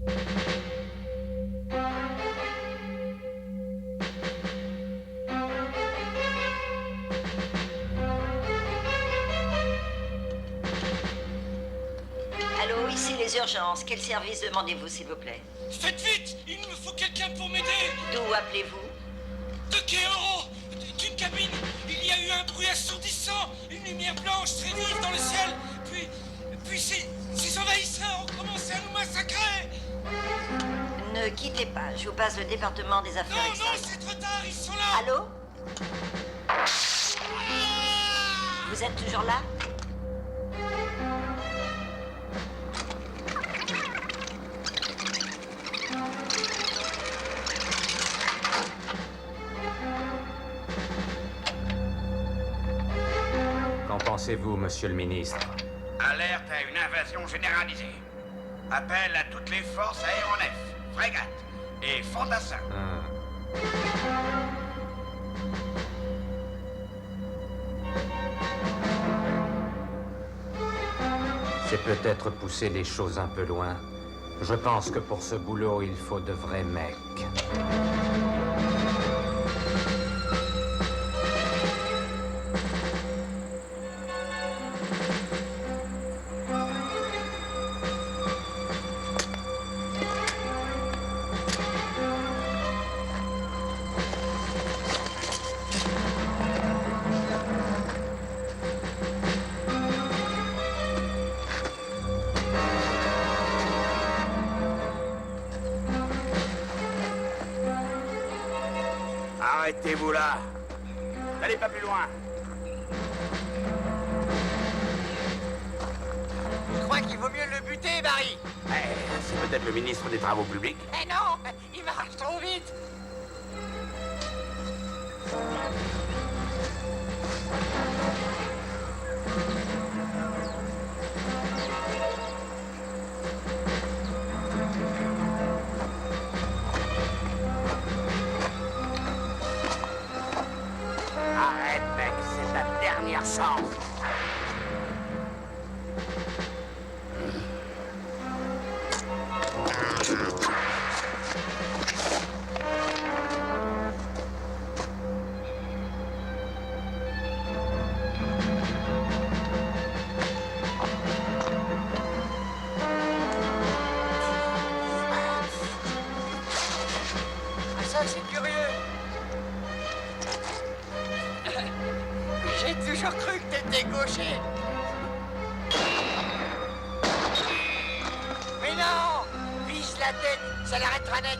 Allô, ici les urgences. Quel service demandez-vous, s'il vous plaît? Faites vite! Il me faut quelqu'un pour m'aider! D'où appelez-vous? De Keoro! D'une cabine! Il y a eu un bruit assourdissant! Une lumière blanche très vive dans le ciel! Puis ces envahisseurs ont commencé à nous massacrer! Ne quittez pas, je vous passe le département des affaires Non, extérieures. c'est trop tard, ils sont là! Allô? Vous êtes toujours là? Qu'en pensez-vous, monsieur le ministre? Alerte à une invasion généralisée. Appel à toutes les forces aéronefs, frégates et fantassins. C'est peut-être pousser les choses un peu loin. Je pense que pour ce boulot, il faut de vrais mecs. Arrêtez-vous là. N'allez pas plus loin. Je crois qu'il vaut mieux le buter, Barry. C'est peut-être le ministre des Travaux publics. Eh non, il marche trop vite. Arrête, mec, c'est ta dernière chance. Ça, c'est curieux. J'ai toujours cru que t'étais gaucher. Mais non! Vise la tête, ça l'arrêtera net.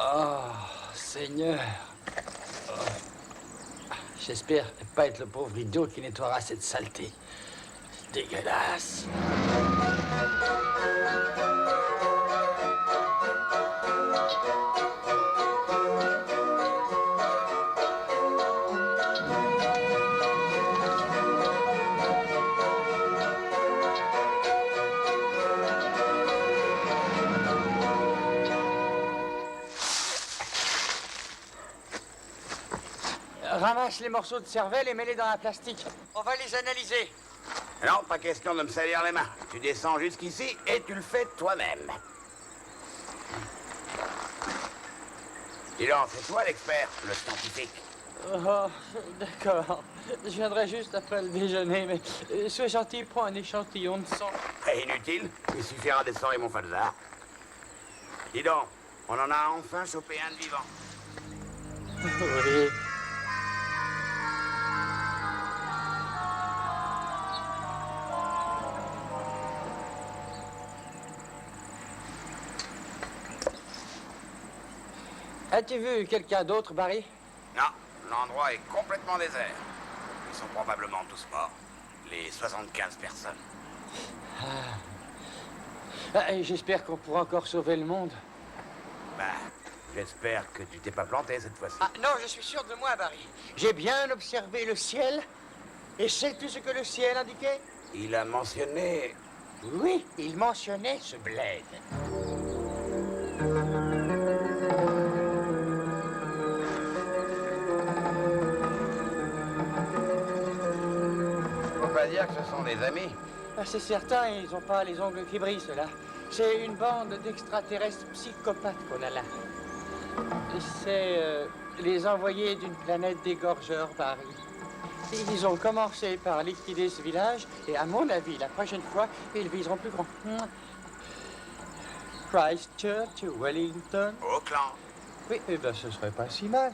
Oh, Seigneur. Oh. J'espère ne pas être le pauvre idiot qui nettoiera cette saleté. C'est dégueulasse. Ramasse les morceaux de cervelle et mets-les dans la plastique. On va les analyser. Non, pas question de me salir les mains. Tu descends jusqu'ici et tu le fais toi-même. Dis donc, c'est toi l'expert, le scientifique. Oh, d'accord. Je viendrai juste après le déjeuner, mais sois gentil, prends un échantillon de sang. Très inutile, il suffira d'essorer mon falzar. Dis donc, on en a enfin chopé un de vivant. Oui. As-tu vu quelqu'un d'autre, Barry? Non, l'endroit est complètement désert. Ils sont probablement tous morts. Les 75 personnes. Et j'espère qu'on pourra encore sauver le monde. Bah, j'espère que tu t'es pas planté cette fois-ci. Ah non, je suis sûr de moi, Barry. J'ai bien observé le ciel. Et sais-tu ce que le ciel indiquait? Il a mentionné... Oui, il mentionnait ce bled. Faut pas dire que ce sont des amis. Ah, c'est certain, ils n'ont pas les ongles qui brillent, ceux-là. C'est une bande d'extraterrestres psychopathes qu'on a là. C'est les envoyés d'une planète dégorgeurs, Barry. Ils ont commencé par liquider ce village, et à mon avis, la prochaine fois, ils viseront plus grand. Christchurch, Wellington. Auckland. Oui, eh ben, ce serait pas si mal.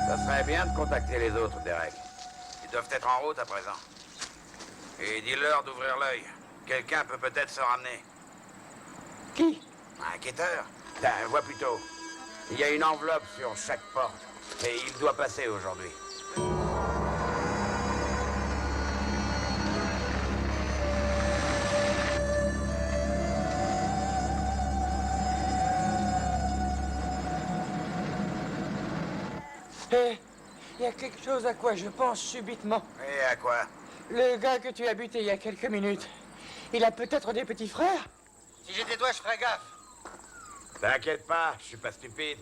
Ça serait bien de contacter les autres, Derek. Ils doivent être en route à présent. Et dis-leur d'ouvrir l'œil. Quelqu'un peut peut-être se ramener. Qui? Un quêteur? Vois plutôt. Il y a une enveloppe sur chaque porte. Et il doit passer aujourd'hui. Hé, il y a quelque chose à quoi je pense subitement. Et à quoi? Le gars que tu as buté il y a quelques minutes, il a peut-être des petits frères? Si j'étais toi, je ferais gaffe. T'inquiète pas, je suis pas stupide.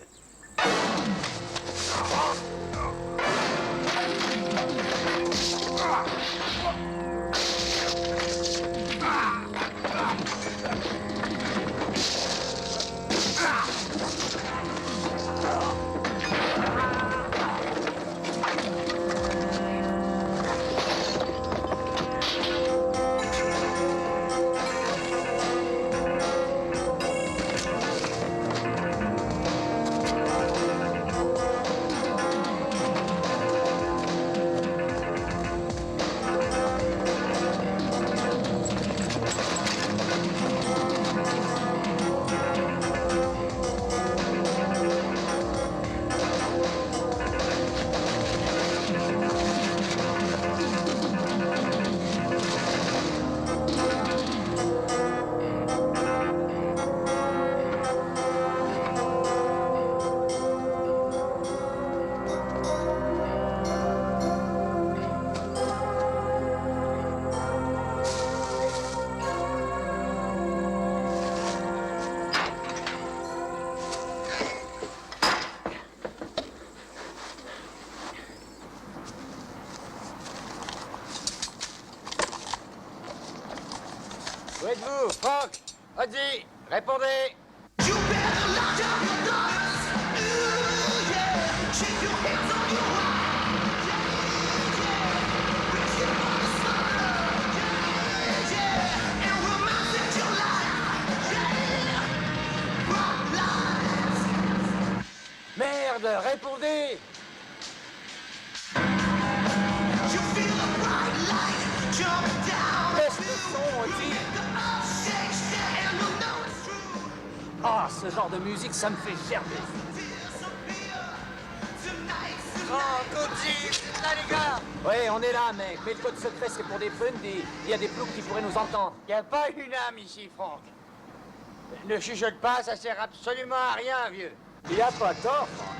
Où êtes-vous, Franck? Ozzy, répondez! Merde, répondez! Baisse le son, Ozzy! Ah, ce genre de musique, ça me fait gerber. Franck, Ozzy, là les gars. Oui, on est là, mec. Mais le code secret, c'est pour des punks. Il y a des ploucs qui pourraient nous entendre. Il n'y a pas une âme ici, Franck. Ne chuchote pas, ça sert absolument à rien, vieux. Il n'y a pas tort, Franck.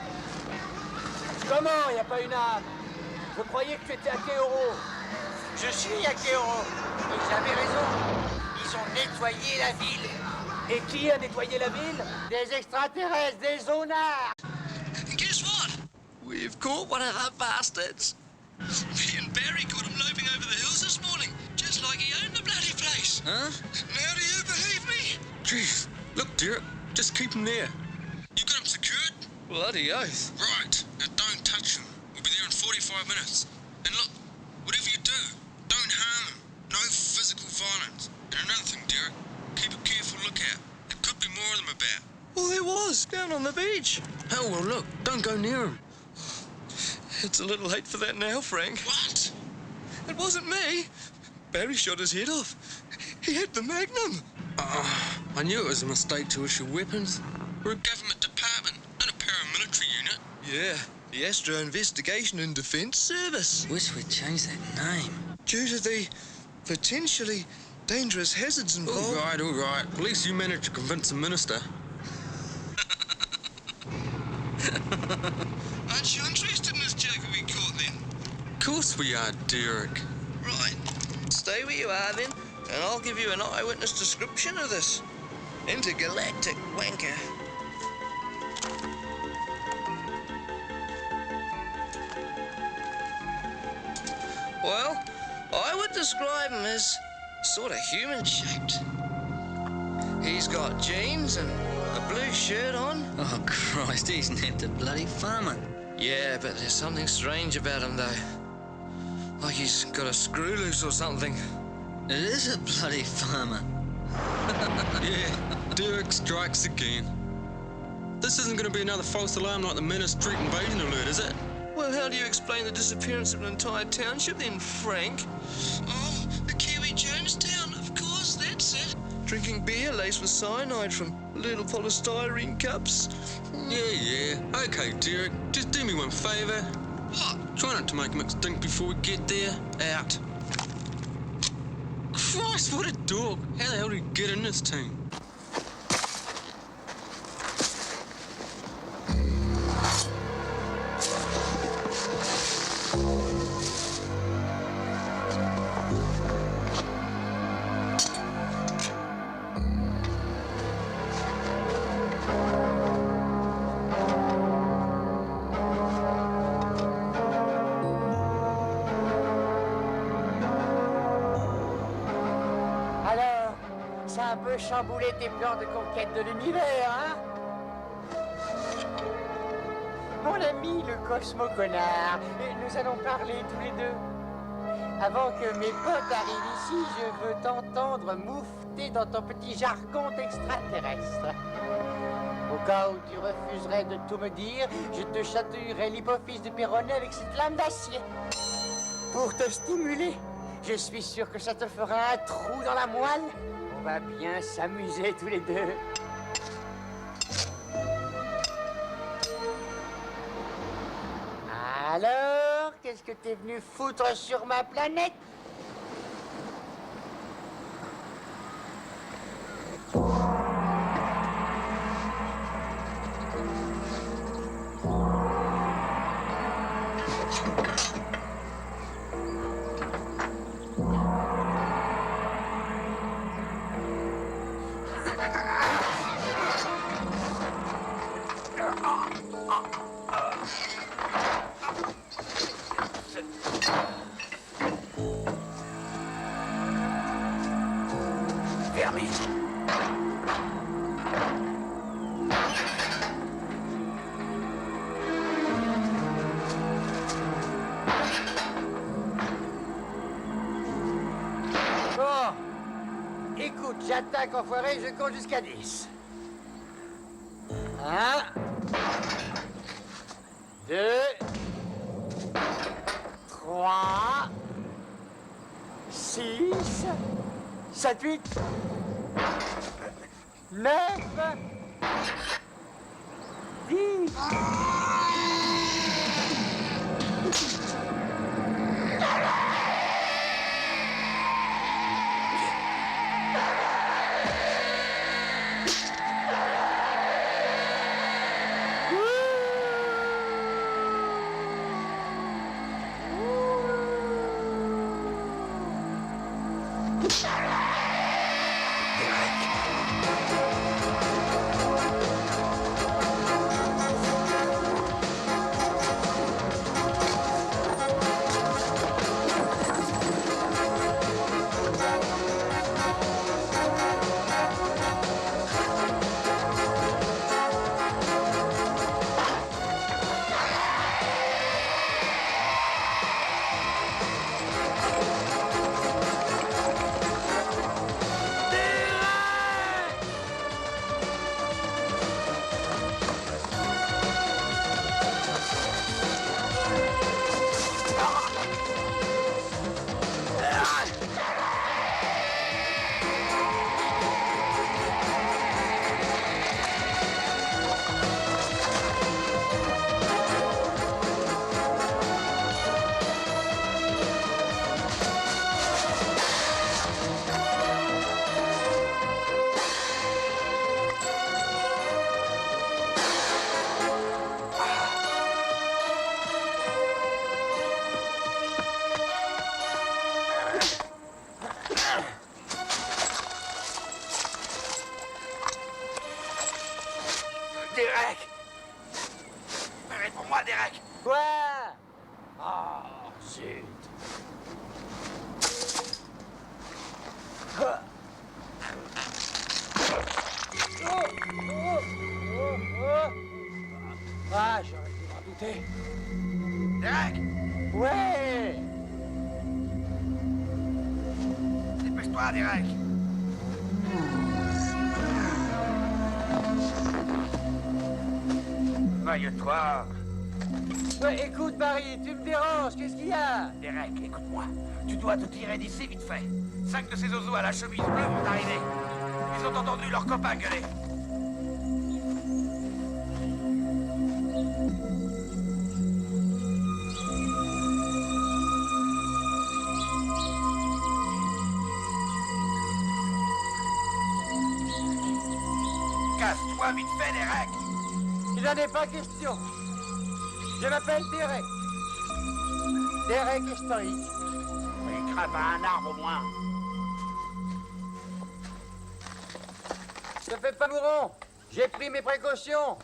Comment il n'y a pas une âme? Je croyais que tu étais à Keoro. Je suis à Keoro. Et j'avais raison. Ils ont nettoyé la ville. Et qui a nettoyé la ville? Des extraterrestres, des zonards. Guess what? We've caught one of the bastards. Me and Barry caught him loping over the hills this morning, just like he owned the bloody place. Huh? Now do you believe me? Jeez, look, dear, just keep him there. You got him secured? Bloody oath. Right. Now don't touch him. We'll be there in 45 minutes. And look, whatever you do, don't harm him. No physical violence. And another thing, Derek, keep a careful lookout. There could be more of them about. Well, there was, down on the beach. Oh, well, look, don't go near him. It's a little late for that now, Frank. What? It wasn't me. Barry shot his head off. He had the Magnum. I knew it was a mistake to issue weapons. We're a government department, not a paramilitary unit. Yeah, the Astro Investigation and Defence Service. Wish we'd changed that name. Due to the potentially dangerous hazards involved. All right. At least you managed to convince the minister. Aren't you interested in this joke we caught then? Of course we are, Derek. Right. Stay where you are then, and I'll give you an eyewitness description of this intergalactic wanker. Well, I would describe him as sort of human-shaped. He's got jeans and a blue shirt on. Oh, Christ, he's not the bloody farmer. Yeah, but there's something strange about him, though. Like he's got a screw loose or something. It is a bloody farmer. Yeah, Derek strikes again. This isn't going to be another false alarm like the Menace Street invasion alert, is it? Well, how do you explain the disappearance of an entire township then, Frank? Oh, the Kiwi Jonestown, of course, that's it. Drinking beer laced with cyanide from little polystyrene cups. Yeah. Okay, Derek, just do me one favour. What? Try not to make him extinct before we get there. Out. Christ, what a dog. How the hell did he get in this team? Alors, ça a un peu chamboulé tes plans de conquête de l'univers, hein? Mon ami, le Cosmo-Connard, nous allons parler tous les deux. Avant que mes potes arrivent ici, je veux t'entendre moufter dans ton petit jargon extraterrestre. Au cas où tu refuserais de tout me dire, je te chatouillerai l'hypophyse de Péronet avec cette lame d'acier. Pour te stimuler, je suis sûr que ça te fera un trou dans la moelle. On va bien s'amuser tous les deux. Alors, qu'est-ce que t'es venu foutre sur ma planète? Fermé. Bon, écoute, j'attaque, enfoiré, je compte jusqu'à 10. 1, 2, 3, 6, 7, 8, 9, 10. Derek! Réponds-moi, Derek! Quoi? Oh, zut. Ah. Ah, j'aurais pu m'en douter. Derek! Ouais! Dépêche-toi, Derek! Vaille-toi! Ouais, écoute, Barry, tu me déranges, qu'est-ce qu'il y a? Derek, écoute-moi. Tu dois te tirer d'ici vite fait. 5 de ces oiseaux à la chemise bleue vont arriver. Ils ont entendu leurs copains gueuler. Casse-toi vite fait, Derek! Il n'en est pas question. Je m'appelle Derek. Derek historique. Il grimpe à un arbre au moins. Ne fais pas mouron. J'ai pris mes précautions.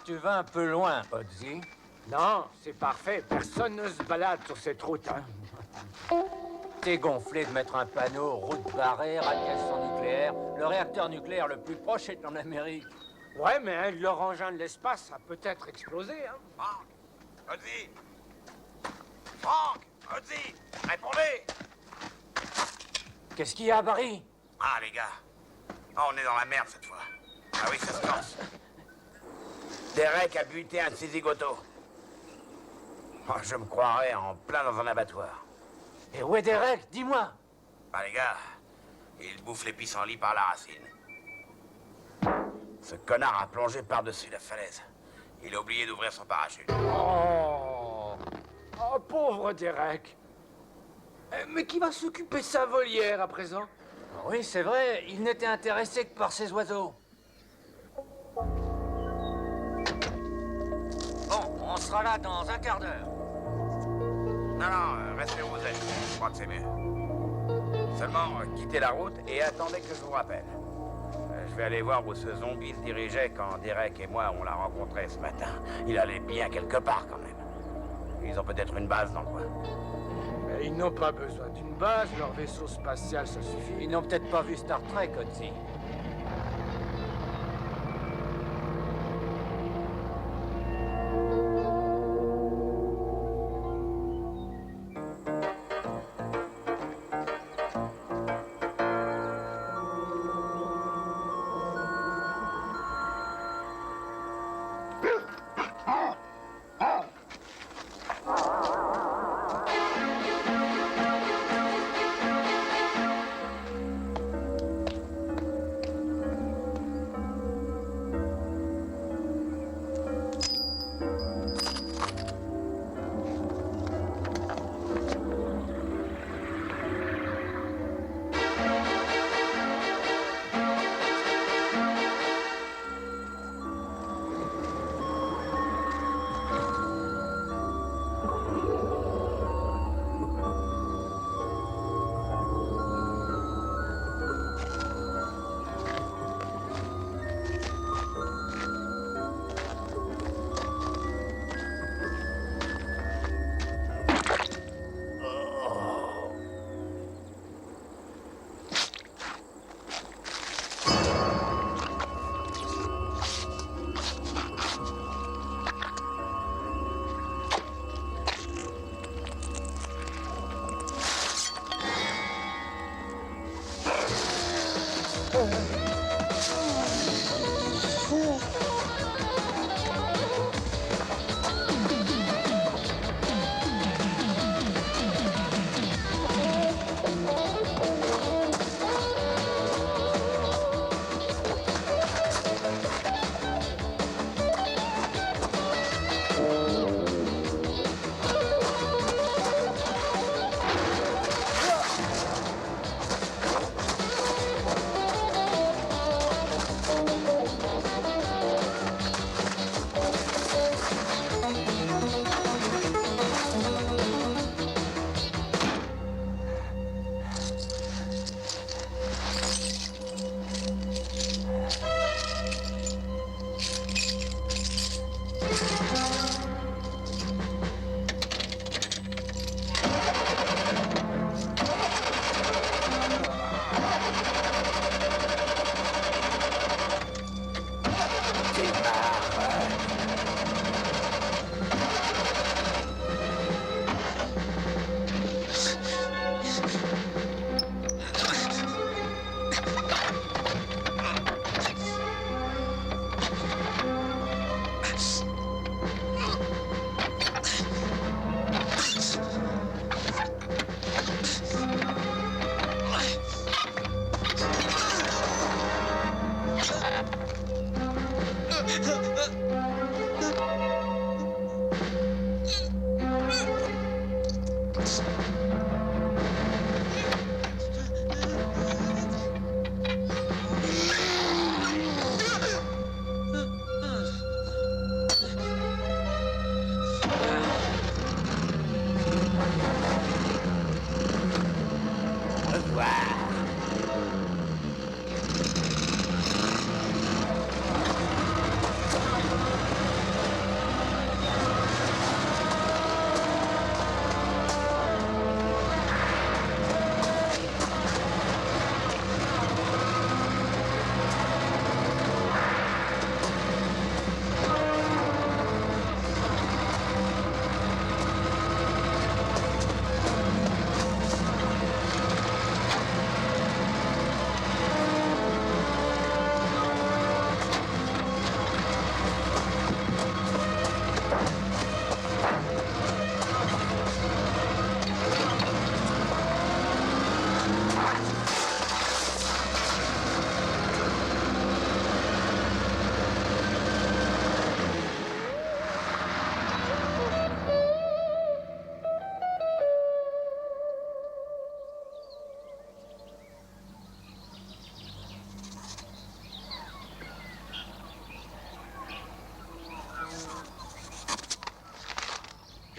Tu vas un peu loin, Ozzy. Non, c'est parfait. Personne ne se balade sur cette route, hein. T'es gonflé de mettre un panneau, route barrée, radiation nucléaire. Le réacteur nucléaire le plus proche est en Amérique. Ouais, mais un de leurs engins de l'espace a peut-être explosé, hein. Franck! Ozzy! Franck! Ozzy! Répondez! Qu'est-ce qu'il y a, Barry? Ah, les gars. Oh, on est dans la merde cette fois. Ah oui, ça se lance. Derek a buté un de ses zigotos. Oh, je me croirais en plein dans un abattoir. Et où est Derek? Dis-moi. Ah, les gars, il bouffe les pissenlits par la racine. Ce connard a plongé par-dessus la falaise. Il a oublié d'ouvrir son parachute. Oh, oh pauvre Derek. Mais qui va s'occuper de sa volière à présent? Oui, c'est vrai, il n'était intéressé que par ces oiseaux. Bon, on sera là dans un quart d'heure. Non, restez où vous êtes. Je crois que c'est mieux. Seulement, quittez la route et attendez que je vous rappelle. Je vais aller voir où ce zombie se dirigeait quand Derek et moi, on l'a rencontré ce matin. Il allait bien quelque part, quand même. Ils ont peut-être une base dans le coin. Mais ils n'ont pas besoin d'une base, leur vaisseau spatial, ça suffit. Ils n'ont peut-être pas vu Star Trek, Ozzy.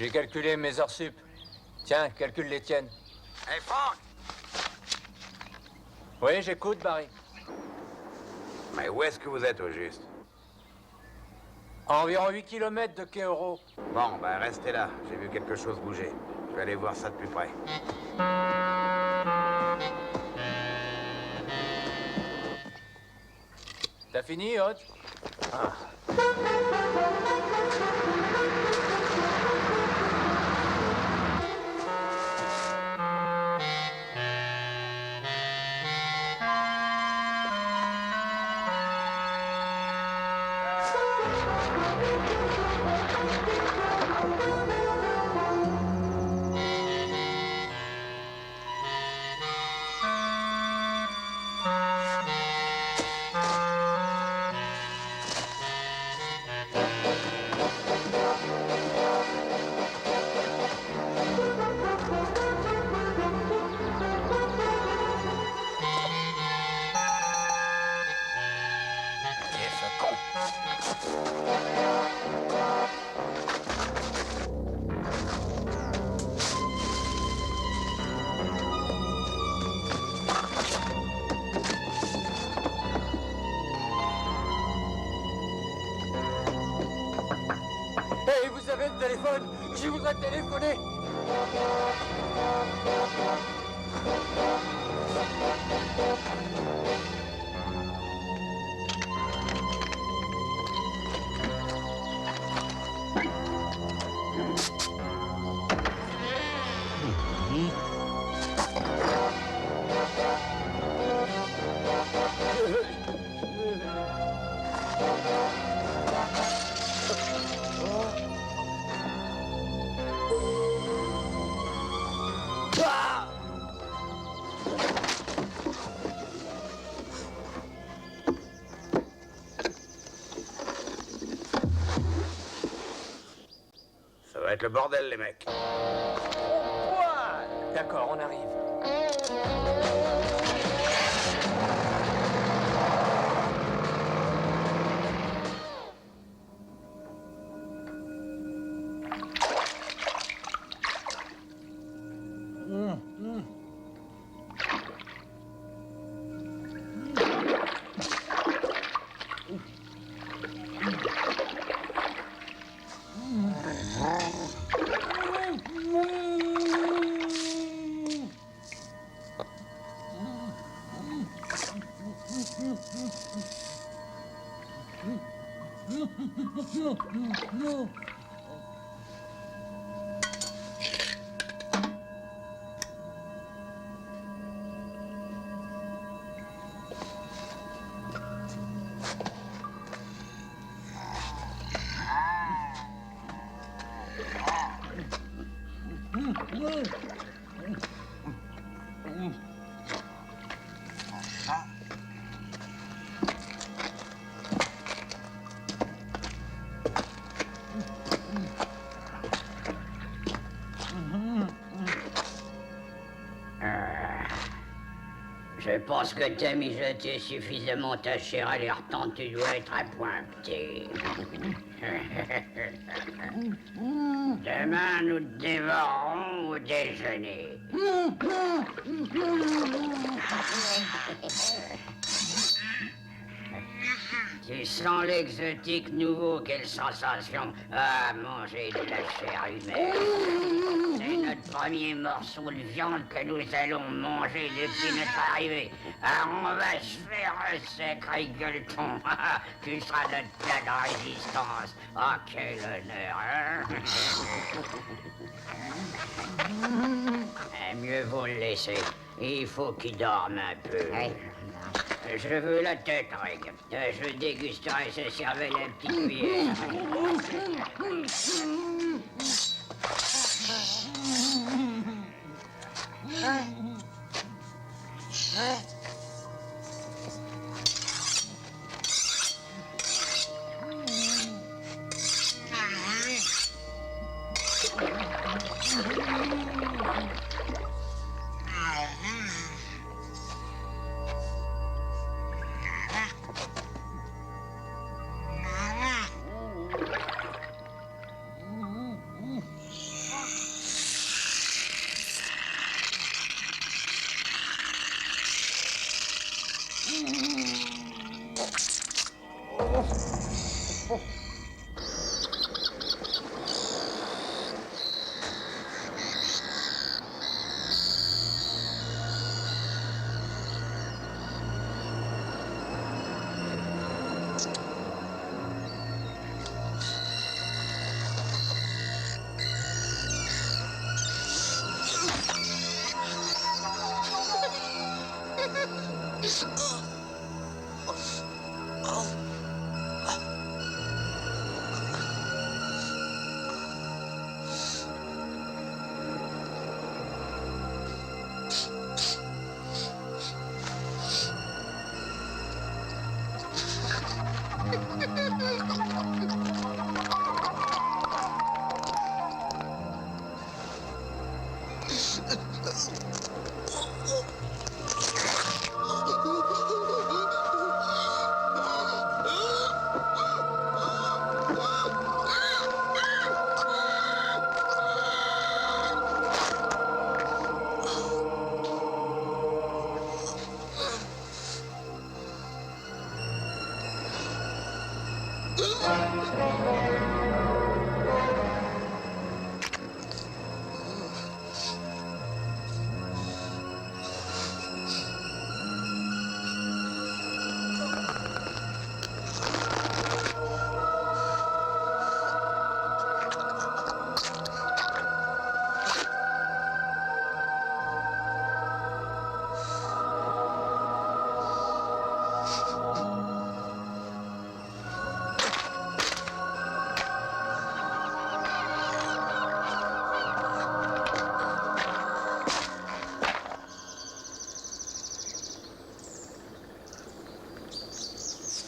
J'ai calculé mes heures sup. Tiens, calcule les tiennes. Hey, Franck! Oui, j'écoute, Barry. Mais où est-ce que vous êtes au juste? À environ 8 km de Keoro. Bon, ben restez là. J'ai vu quelque chose bouger. Je vais aller voir ça de plus près. T'as fini, Hodge? Hey, vous avez le téléphone? Je voudrais téléphoner. Ça va être le bordel, les mecs. D'accord, on arrive. Je pense que t'as mijoté suffisamment ta chair à l'air temps, tu dois être à point petit. Demain, nous te dévorerons au déjeuner. Tu sens l'exotique nouveau, quelle sensation à manger de la chair humaine. C'est notre premier morceau de viande que nous allons manger depuis notre arrivée. Ah, on va se faire un sacré gueuleton. Tu seras notre plat de résistance. Ah, quel honneur, hein? Mieux vaut le laisser. Il faut qu'il dorme un peu. Je veux la tête, Reg. Je dégusterai sa cervelle à la petite cuillère.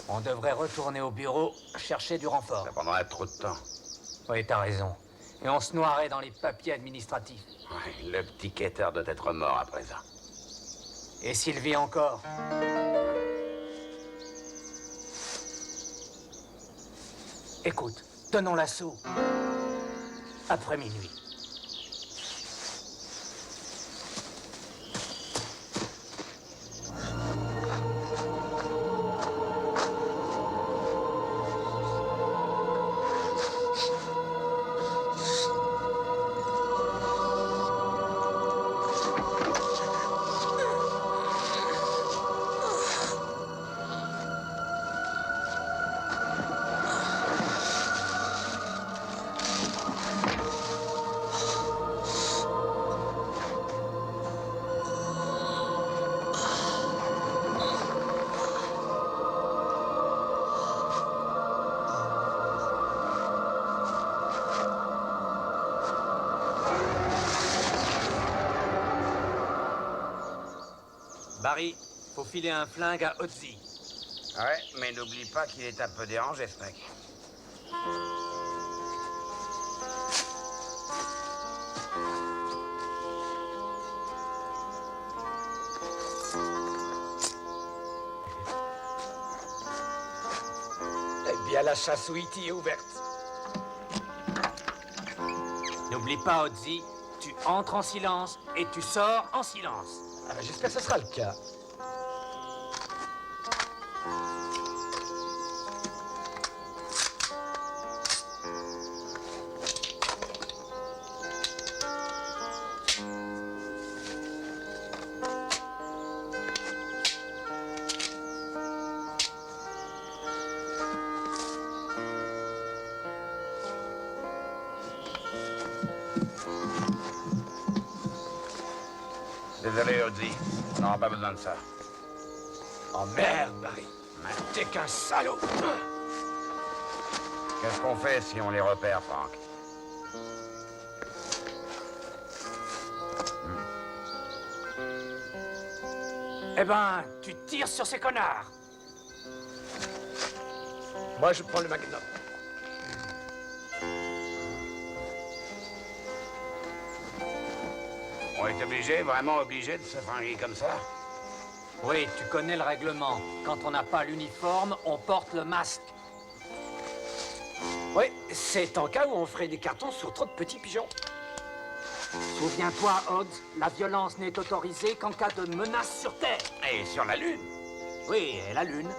On devrait retourner au bureau, chercher du renfort. Ça prendra trop de temps. Oui, t'as raison. Et on se noierait dans les papiers administratifs. Ouais, le petit quêteur doit être mort à présent. Et s'il vit encore? Écoute, donnons l'assaut. Après minuit. Barry, faut filer un flingue à Ozzy. Ouais, mais n'oublie pas qu'il est un peu dérangé, ce mec. Eh bien, la chasse au Iti est ouverte. N'oublie pas, Ozzy, tu entres en silence et tu sors en silence. Ah, j'espère que ce sera le cas. Désolé, Ozzy. On n'aura pas besoin de ça. Oh merde, Barry. T'es qu'un salaud. Qu'est-ce qu'on fait si on les repère, Frank? Eh ben, tu tires sur ces connards. Moi, je prends le magnum. On est obligé, vraiment obligé de se fringuer comme ça? Oui, tu connais le règlement. Quand on n'a pas l'uniforme, on porte le masque. Oui, c'est en cas où on ferait des cartons sur trop de petits pigeons. Souviens-toi, Hodge, la violence n'est autorisée qu'en cas de menace sur Terre. Et sur la Lune? Oui, et la Lune.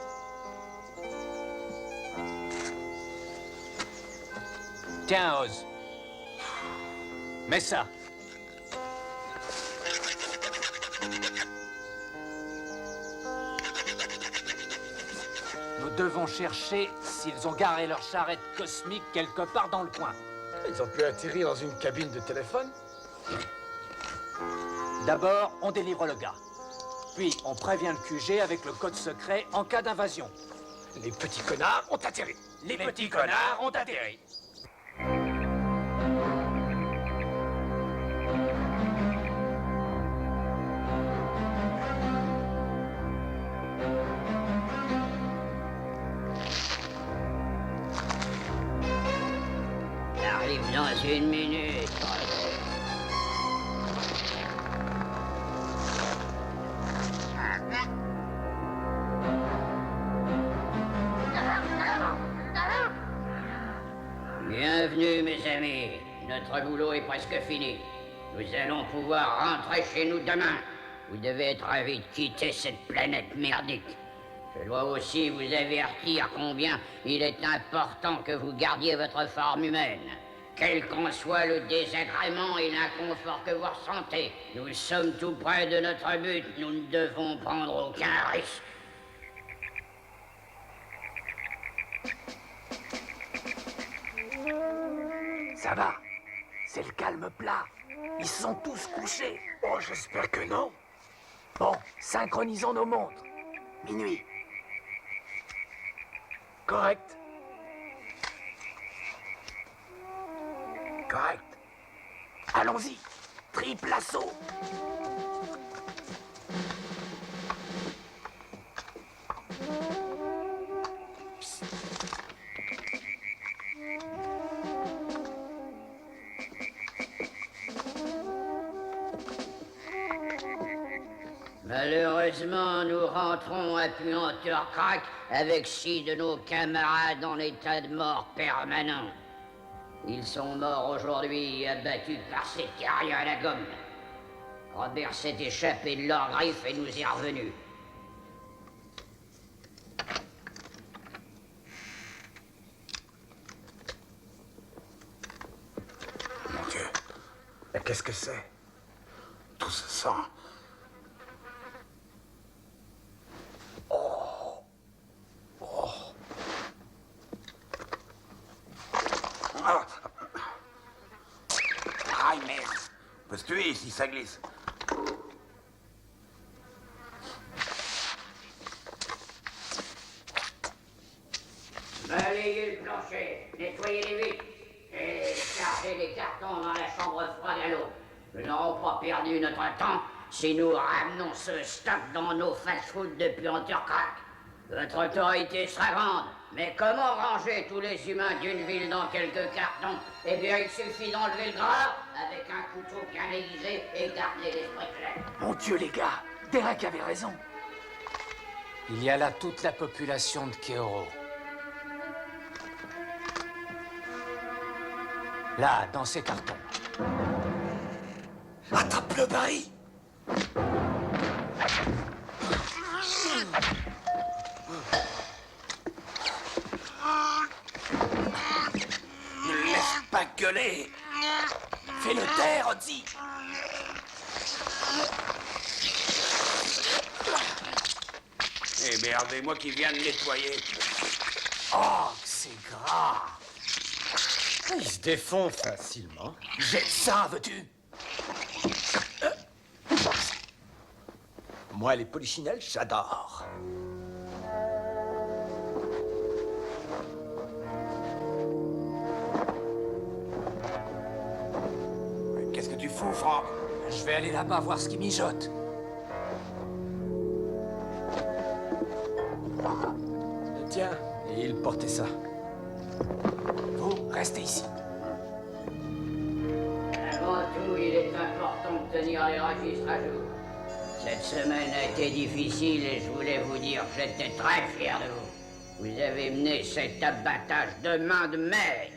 Tiens, Oz. Mets ça. Nous devons chercher s'ils ont garé leur charrette cosmique quelque part dans le coin. Ils ont pu atterrir dans une cabine de téléphone. D'abord, on délivre le gars. Puis, on prévient le QG avec le code secret en cas d'invasion. Les petits connards ont atterri. Les petits connards ont atterri. J'arrive dans une minute. Bienvenue, mes amis. Notre boulot est presque fini. Nous allons pouvoir rentrer chez nous demain. Vous devez très vite quitter cette planète merdique. Je dois aussi vous avertir combien il est important que vous gardiez votre forme humaine. Quel qu'en soit le désagrément et l'inconfort que vous ressentez, nous sommes tout près de notre but. Nous ne devons prendre aucun risque. Ça va. C'est le calme plat. Ils sont tous couchés. Oh, j'espère que non. Bon, synchronisons nos montres. Minuit. Correct. Correct. Allons-y. Triple assaut. Malheureusement, nous rentrons à Puanteur-Crack avec 6 de nos camarades en état de mort permanent. Ils sont morts aujourd'hui, abattus par ces terriens à la gomme. Robert s'est échappé de leurs griffes et nous est revenu. Mon Dieu. Mais qu'est-ce que c'est? Tout ce sang. Aïe, merde. On peut se tuer si ça glisse. Balayez le plancher, nettoyez les vitres et chargez les cartons dans la chambre froide à l'eau. Nous n'aurons pas perdu notre temps si nous ramenons ce stock dans nos fast-foods de Puanteur-Crack. Votre autorité sera grande, mais comment ranger tous les humains d'une ville dans quelques cartons? Eh bien, il suffit d'enlever le gras avec un couteau bien aiguisé et garder l'esprit clair. Mon Dieu, les gars. Derek avait raison. Il y a là toute la population de Keoro. Là, dans ces cartons. Attrape le baril. Ne laisse pas gueuler. Fais-le taire, Ozzy. Eh merde, et moi qui viens de nettoyer. Oh, c'est gras. Ils se défont facilement. Jette ça, veux-tu? Moi, les polichinelles, j'adore. Qu'est-ce que tu fous, Franck? Je vais aller là-bas voir ce qui mijote. Tiens, et il portait ça. Vous, restez ici. Avant tout, il est important de tenir les registres à jour. Cette semaine a été difficile et je voulais vous dire que j'étais très fier de vous. Vous avez mené cet abattage de main de maître.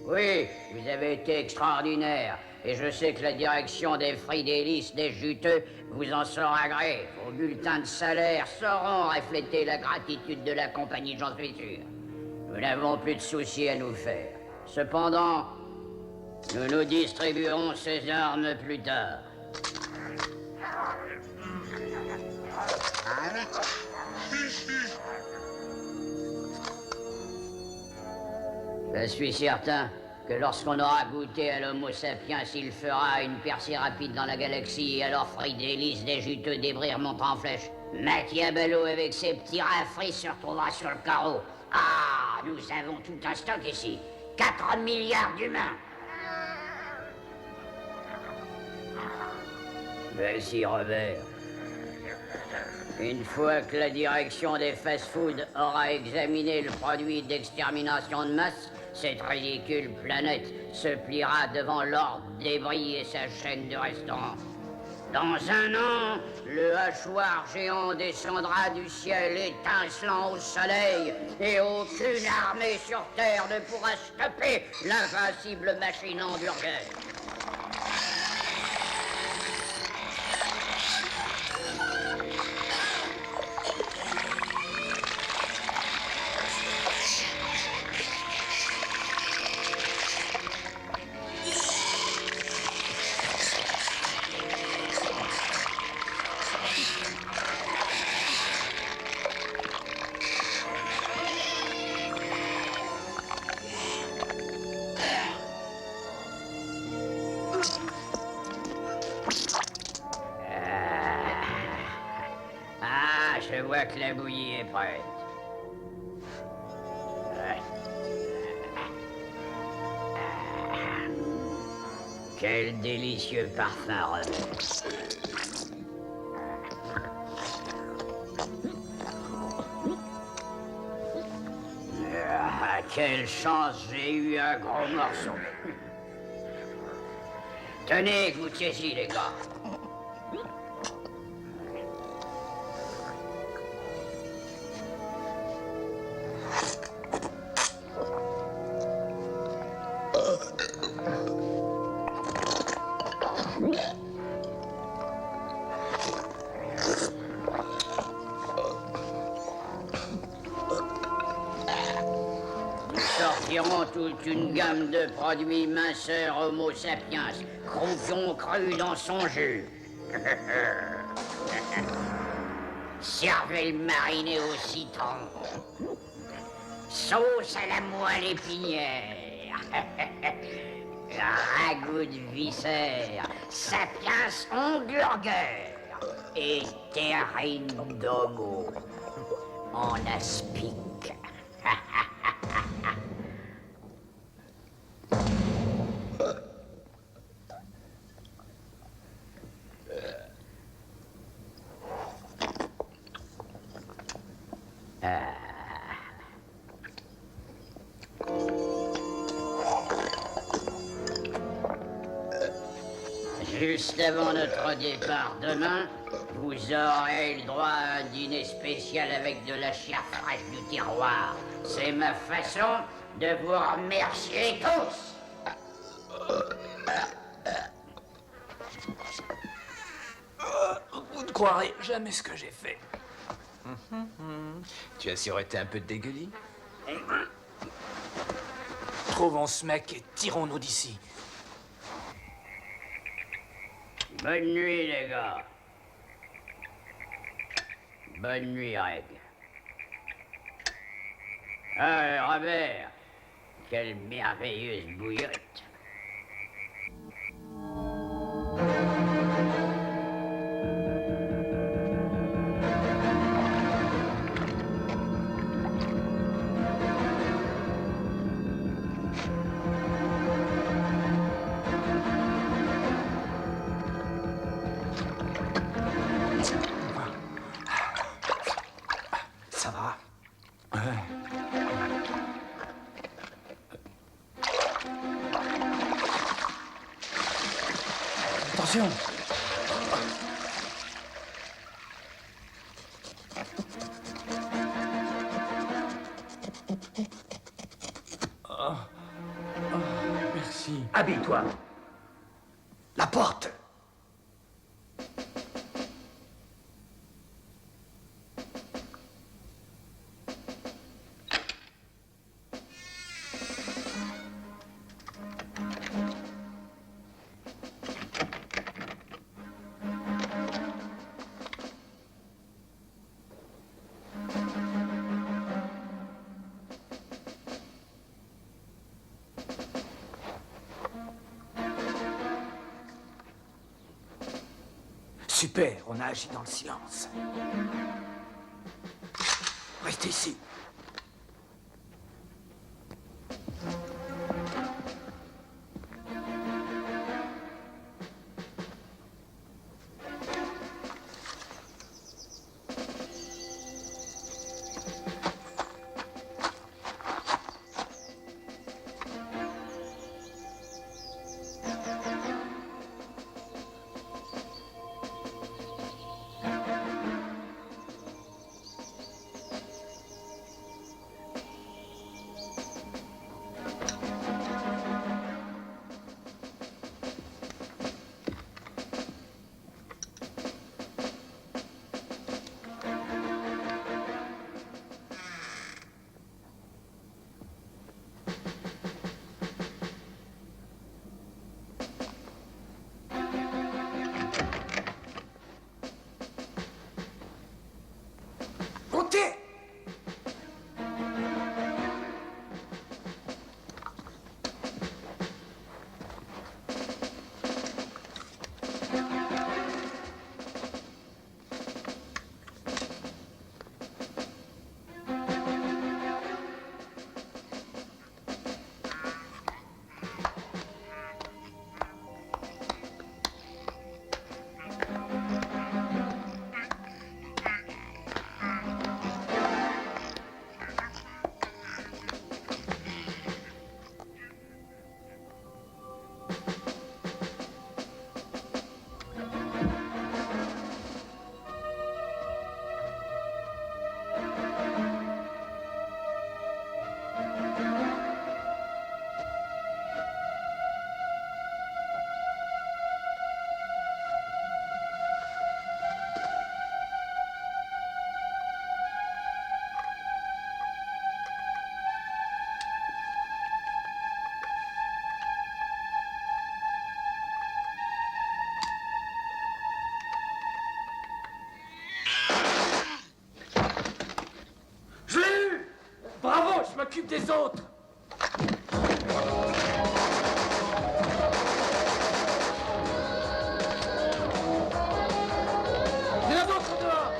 Oui, vous avez été extraordinaire. Et je sais que la direction des Fridélis des Juteux vous en saura gré. Vos bulletins de salaire sauront refléter la gratitude de la compagnie, j'en suis sûr. Nous n'avons plus de soucis à nous faire. Cependant, nous nous distribuerons ces armes plus tard. Je suis certain que lorsqu'on aura goûté à l'Homo sapiens, il fera une percée rapide dans la galaxie, et alors Fridélis des Juteux débris remontera en flèche. Machiavello avec ses petits rafraîchis se retrouvera sur le carreau. Ah, nous avons tout un stock ici. 4 milliards d'humains. Vas-y, Robert. Une fois que la direction des fast-foods aura examiné le produit d'extermination de masse, cette ridicule planète se pliera devant l'ordre débris et sa chaîne de restaurants. Dans un an, le hachoir géant descendra du ciel étincelant au soleil et aucune armée sur Terre ne pourra stopper l'invincible machine hamburger. Je vois que la bouillie est prête. Quel délicieux parfum, Robert. Quelle chance, j'ai eu un gros morceau. Tenez, goûtez-y, les gars. Sortiront toute une gamme de produits minceurs Homo sapiens, croupion cru dans son jus. Cervelle marinée au citron. Sauce à la moelle épinière. Ragoût de viscère. Sapiens hamburger. Et terrine d'homo. En aspic. Juste avant notre départ demain, vous aurez le droit à un dîner spécial avec de la chair fraîche du tiroir. C'est ma façon de vous remercier tous. Vous ne croirez jamais ce que j'ai fait. Tu as siroté un peu de dégueulis? Trouvons ce mec et tirons-nous d'ici. Bonne nuit, les gars. Bonne nuit, Reg. Ah, Robert, quelle merveilleuse bouillotte. Ça va? Ouais. Attention! Oh. Oh. Habille-toi. La porte. Super, on a agi dans le silence. Restez ici. Montez! Bravo, je m'occupe des autres. Il y en a d'autres dehors.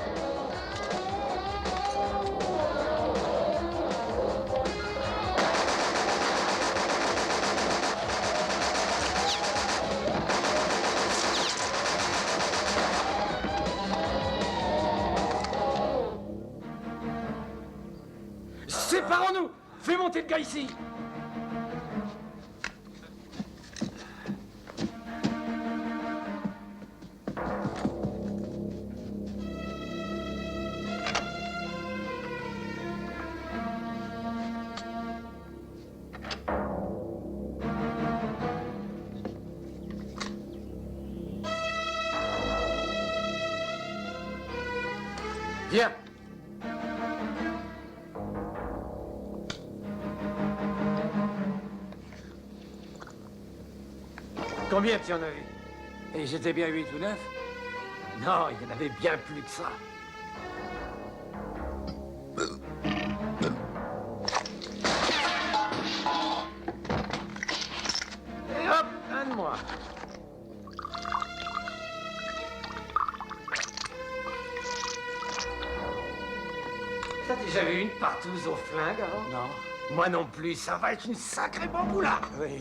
Séparons-nous. Fais monter le gars ici. Viens. Combien tu en as vu? Et j'étais bien 8 ou 9? Non, il y en avait bien plus que ça. Et hop, un de moi. T'as déjà vu une partouze au flingue avant? Non. Moi non plus, ça va être une sacrée bamboula. Oui.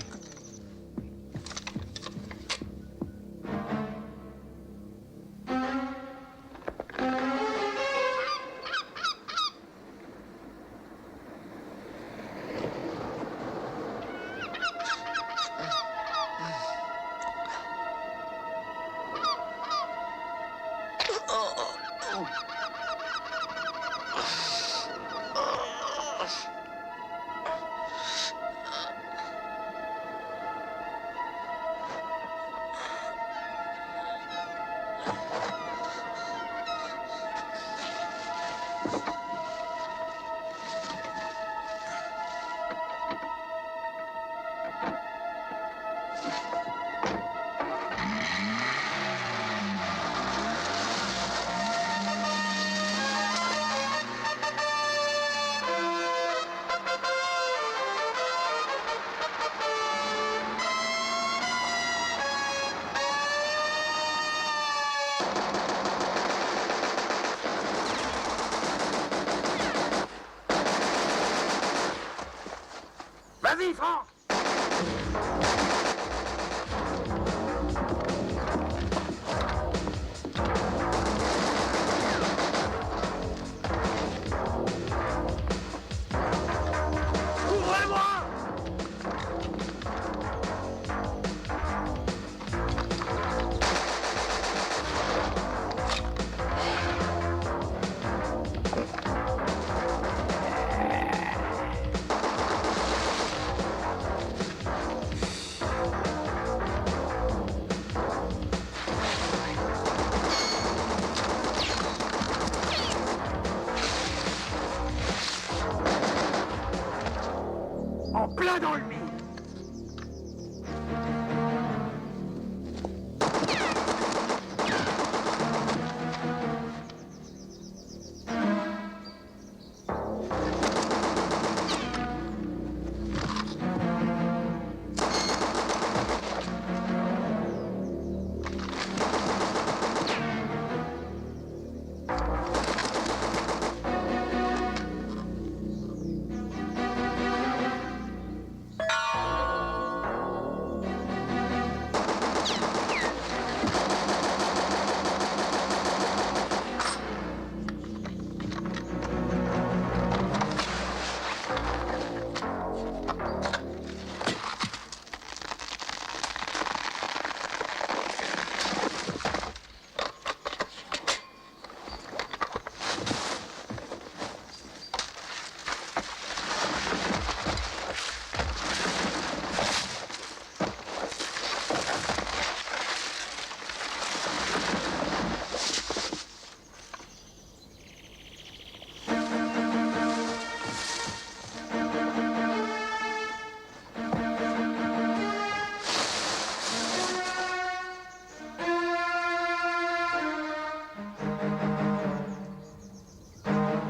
Vas-y, Franck! Ouvrez-moi! En plein dans le mille.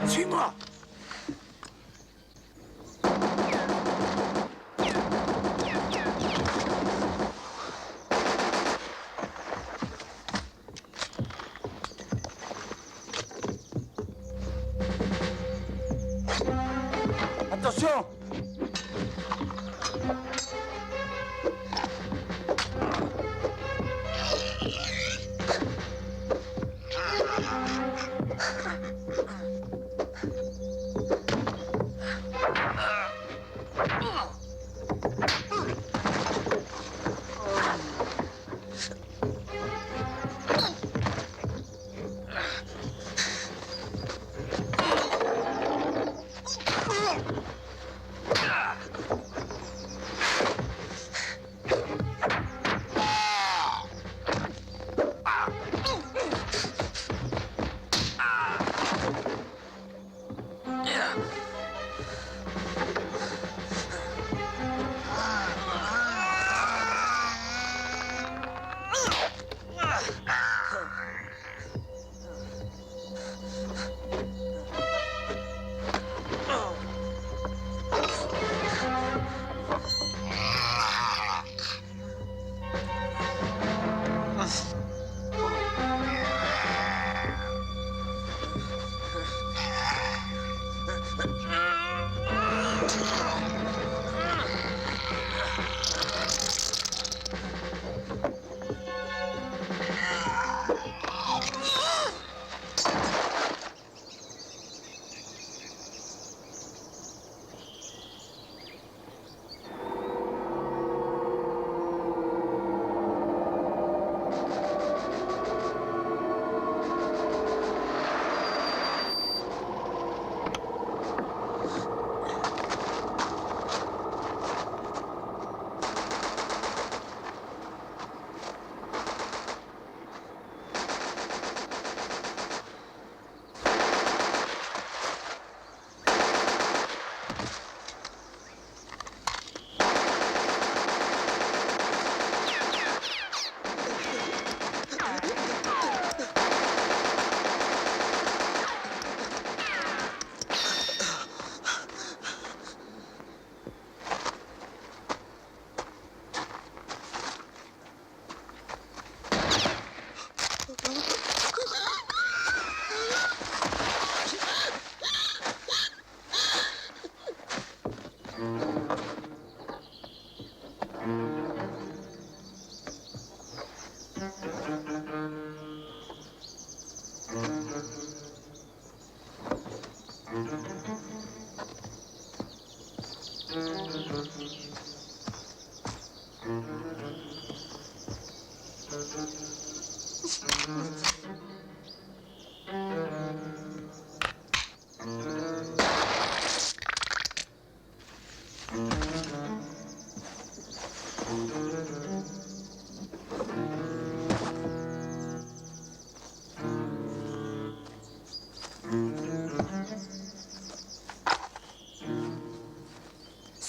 Suis-moi! Attention!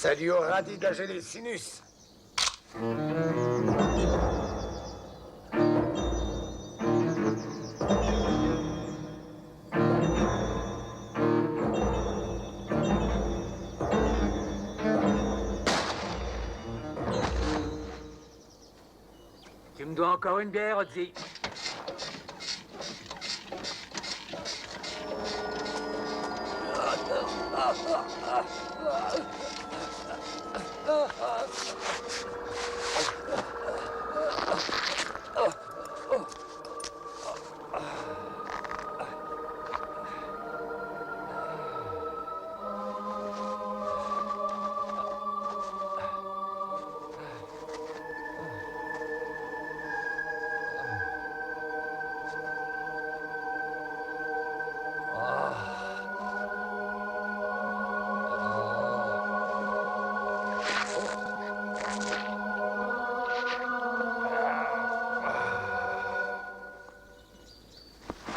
Ça lui aura dégagé les sinus. Tu me dois encore une bière, Ozzy.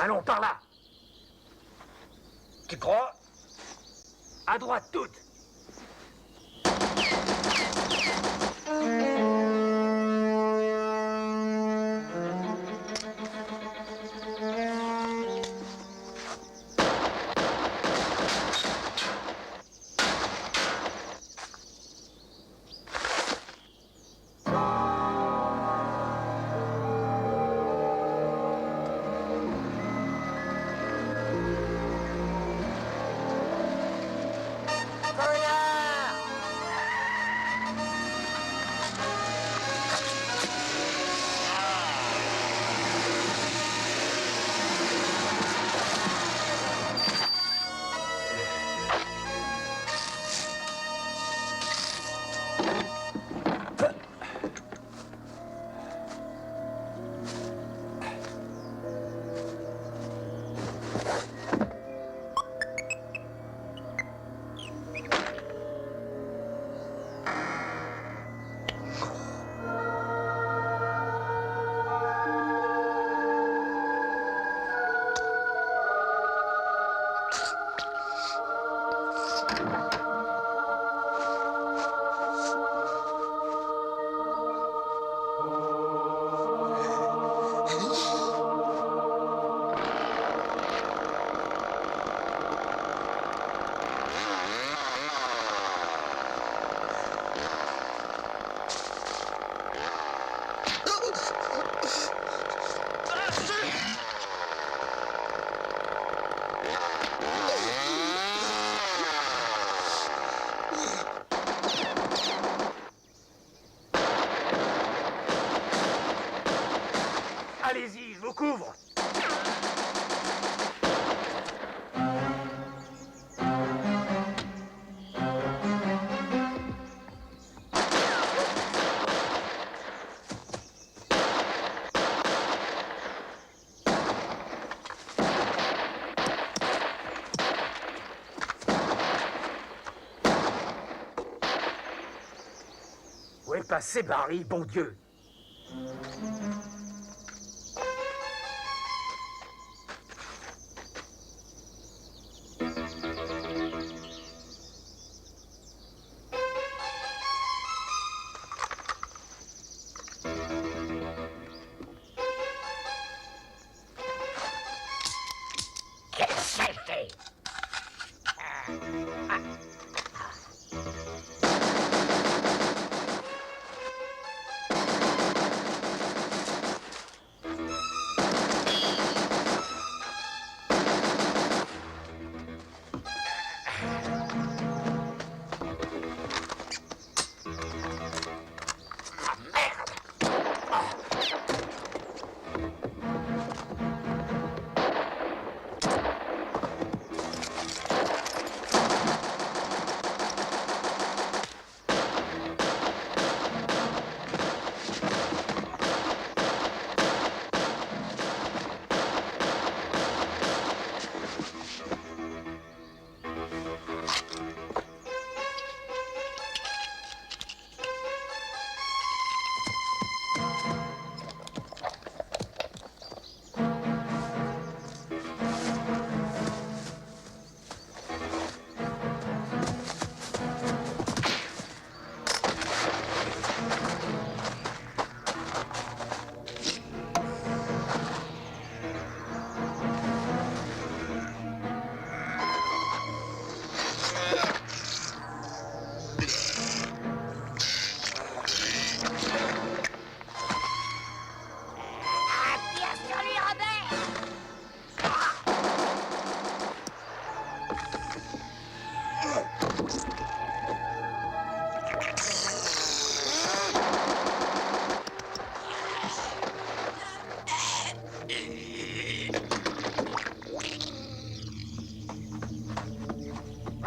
Allons, par là. Tu crois? À droite, toute. Allez-y, je vous couvre. Où est passé Barry, bon Dieu? Quelle saleté!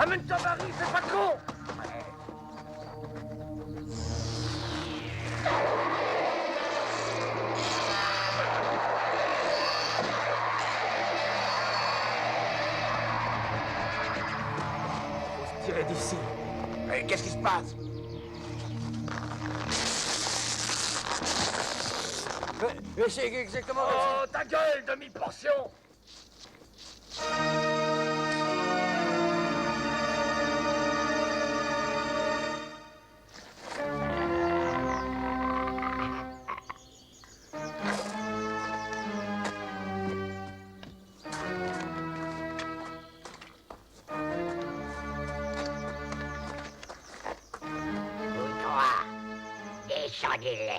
Amène ton mari, fais pas con! Faut se tirer d'ici. Qu'est-ce qui se passe? Mais c'est exactement... Oh, ta gueule, demi-portion! Descendez-les.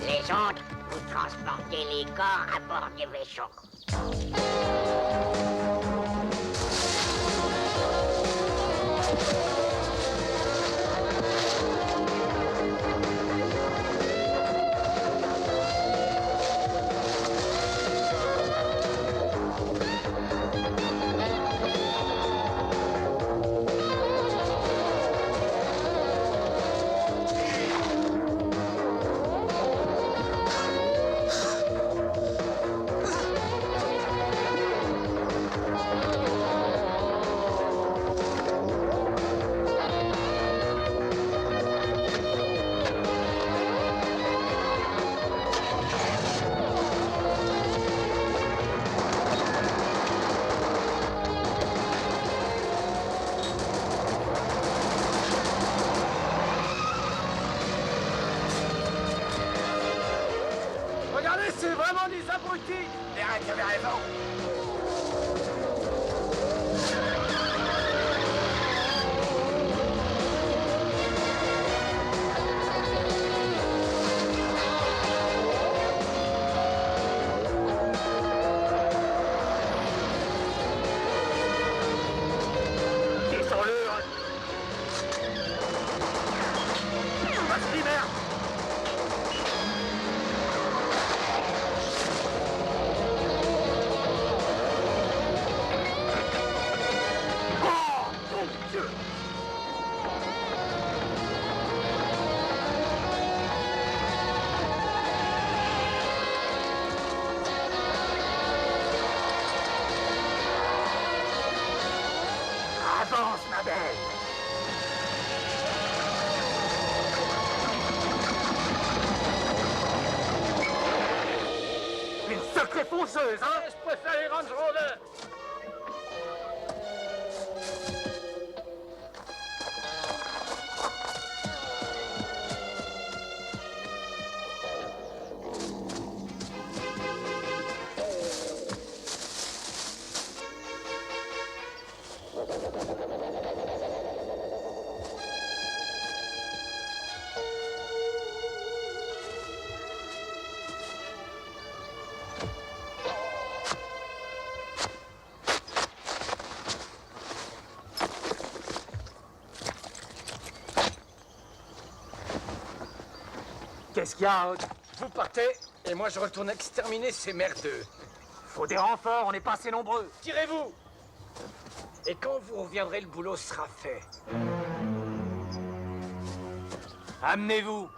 Les autres, vous transportez les corps à bord du vaisseau. Regardez, c'est vraiment des abrutis! Derek avait raison. Descends-le! Vas-y, merde! Avance, ma belle! Une sacrée fonceuse, hein? Je préfère les Range Rover! Qu'est-ce qu'il y a, Hod? Vous partez, et moi je retourne exterminer ces merdeux. Faut des renforts, on n'est pas assez nombreux. Tirez-vous! Et quand vous reviendrez, le boulot sera fait. Amenez-vous!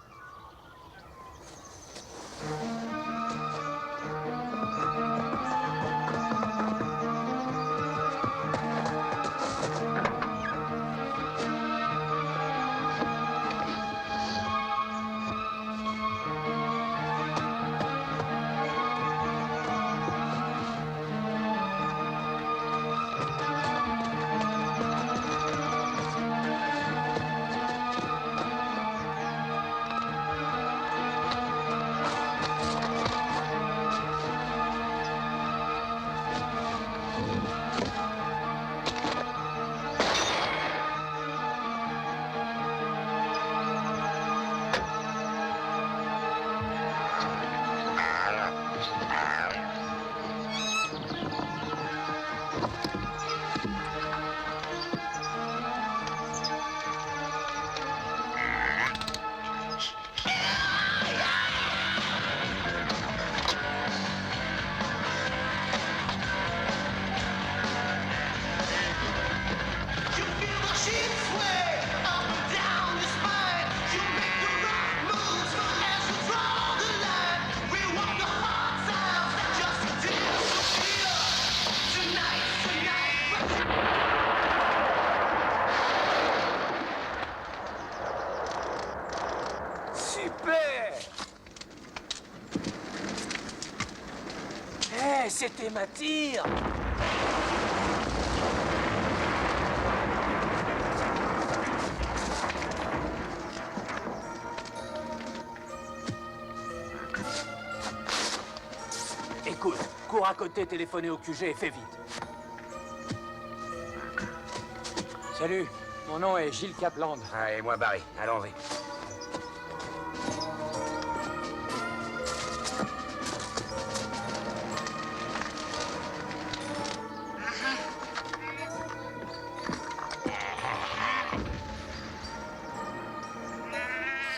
c'était ma tire. Écoute, cours à côté, téléphonez au QG et fais vite. Salut, mon nom est Gilles Kaplan. Ah, et moi, Barry. Allons-y.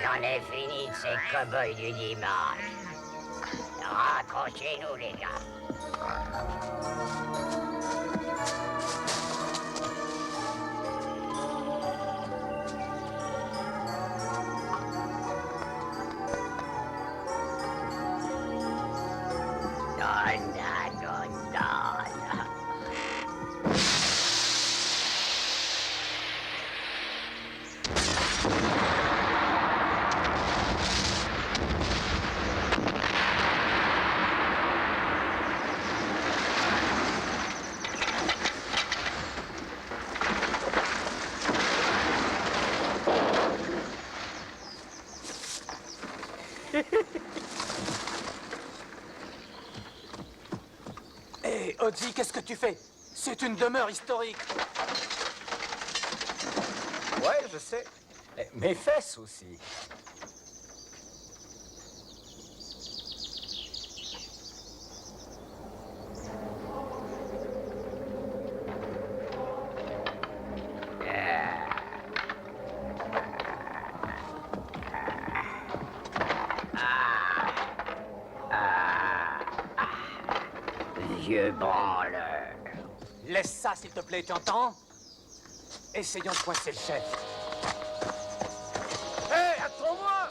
C'en est fini de ces cow-boys du dimanche. Rentrons chez nous, les gars. Hé, Ozzy, qu'est-ce que tu fais? C'est une demeure historique. Ouais, je sais. Mes fesses aussi. Vieux branleur. Laisse ça, s'il te plaît, tu entends? Essayons de coincer le chef. Hé, attends-moi!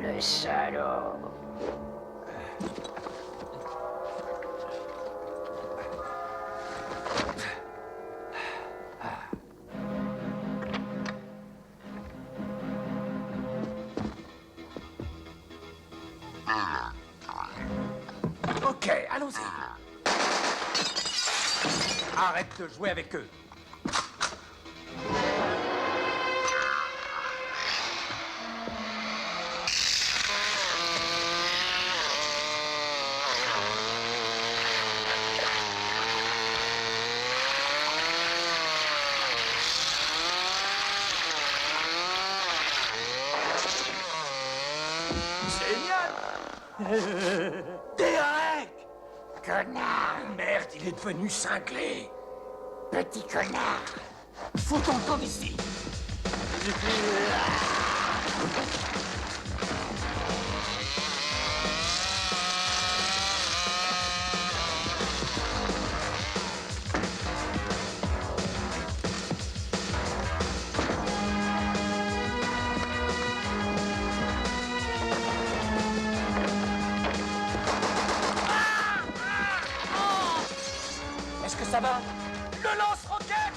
Le salaud. Ok, allons-y. Arrête de jouer avec eux. Derek! Connard! Merde, il est devenu cinglé. Petit connard! Fous ton camp d'ici. Est-ce que ça va? Le lance-roquette!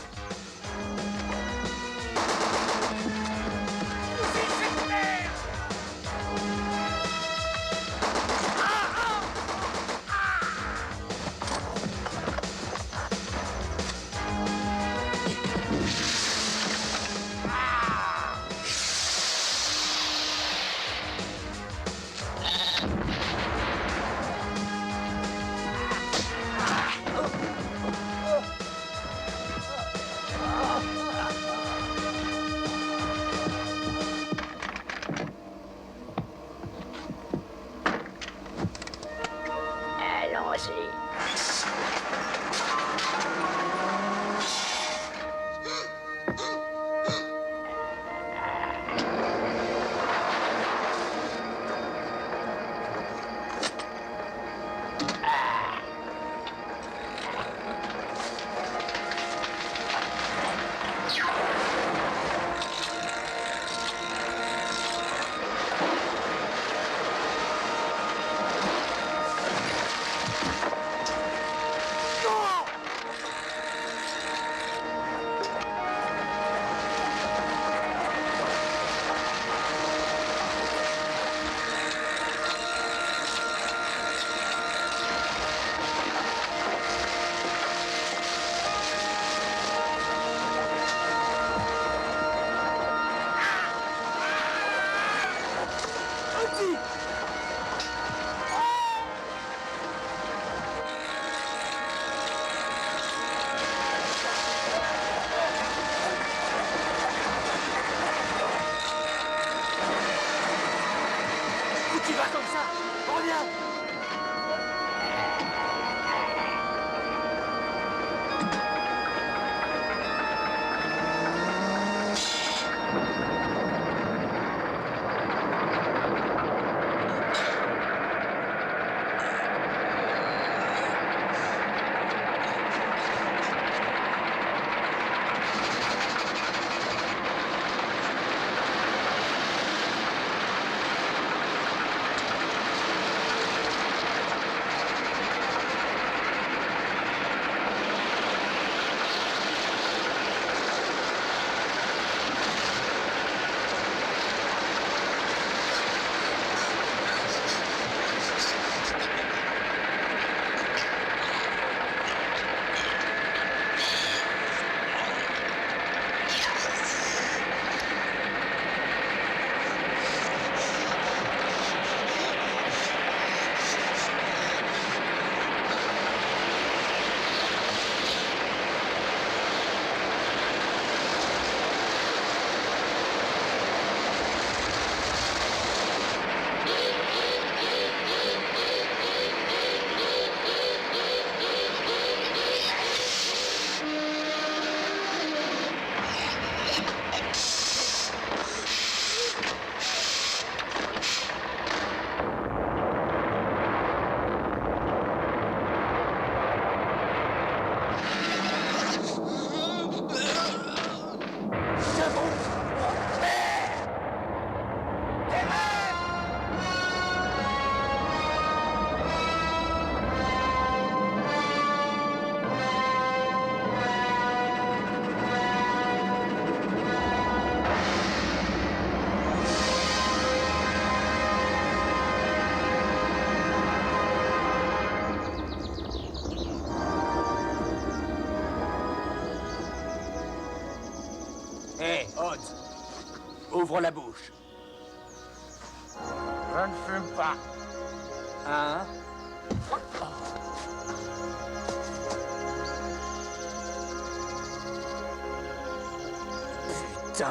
Ouvre la bouche. Je ne fume pas. Hein? Putain.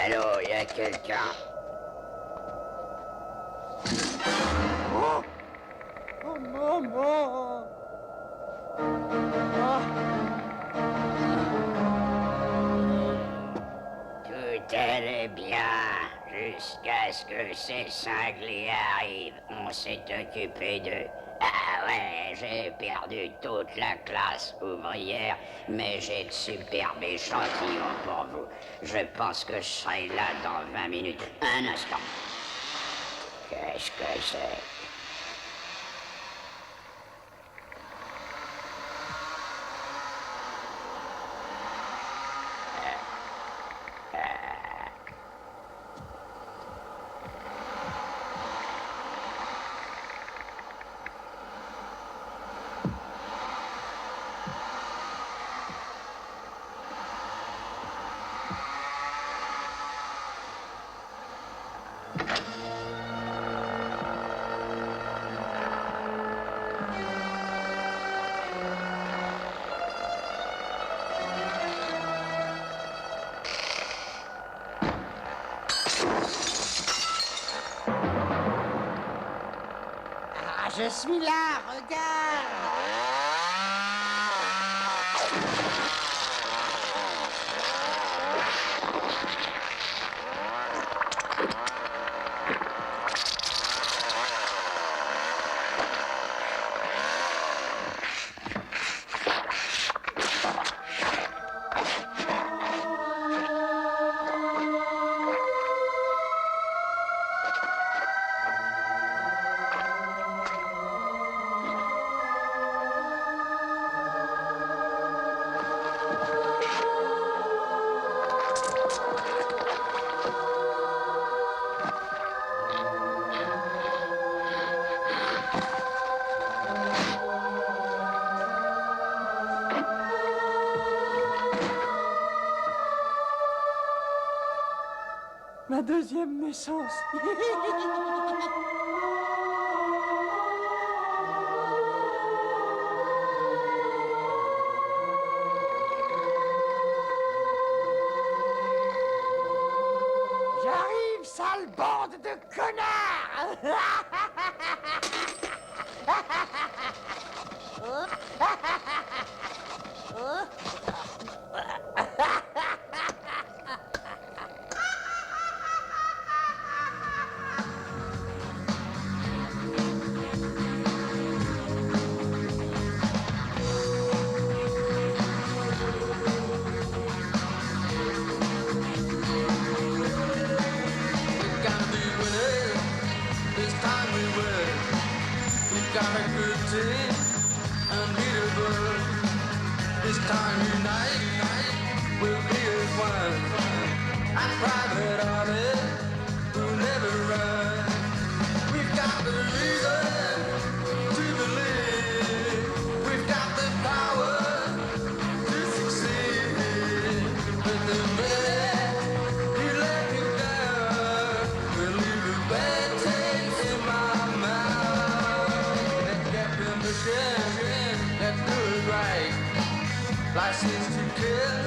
Allô, y a quelqu'un? Oh, maman! Tout allait bien, jusqu'à ce que ces cinglés arrivent. On s'est occupé d'eux. Ah ouais, j'ai perdu toute la classe ouvrière, mais j'ai de superbes échantillons pour vous. Je pense que je serai là dans 20 minutes. Un instant. Qu'est-ce que c'est? Ah, je suis là, regarde! Ma deuxième naissance. J'arrive, sale bande de connards. License to kill,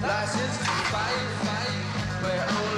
license to fight, where